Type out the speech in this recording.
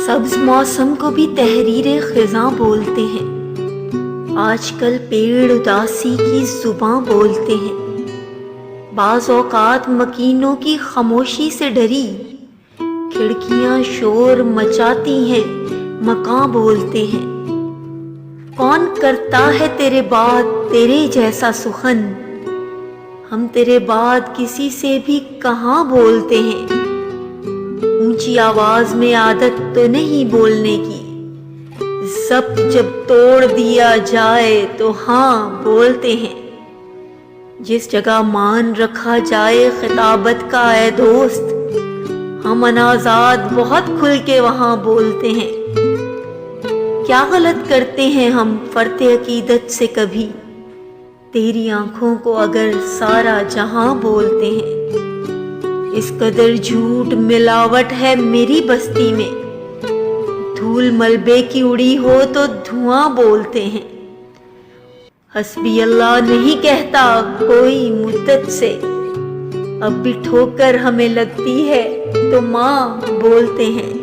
سبز موسم کو بھی تحریر خزاں بولتے ہیں، آج کل پیڑ اداسی کی زباں بولتے ہیں، بعض اوقات مکینوں کی خاموشی سے ڈری کھڑکیاں شور مچاتی ہیں، مکاں بولتے ہیں۔ کون کرتا ہے تیرے بعد تیرے جیسا سخن، ہم تیرے بعد کسی سے بھی کہاں بولتے ہیں۔ اونچی آواز میں عادت تو نہیں بولنے کی، ضبط جب توڑ دیا جائے تو ہاں بولتے ہیں۔ جس جگہ مان رکھا جائے خطابت کا اے دوست، ہم انازاد بہت کھل کے وہاں بولتے ہیں۔ کیا غلط کرتے ہیں ہم فرط عقیدت سے کبھی، تیری آنکھوں کو اگر سارا جہاں بولتے ہیں۔ اس قدر جھوٹ ملاوٹ ہے میری بستی میں، دھول ملبے کی اڑی ہو تو دھواں بولتے ہیں۔ حسبی اللہ نہیں کہتا کوئی مدت سے، اب بھی ٹھوکر ہمیں لگتی ہے تو ماں بولتے ہیں۔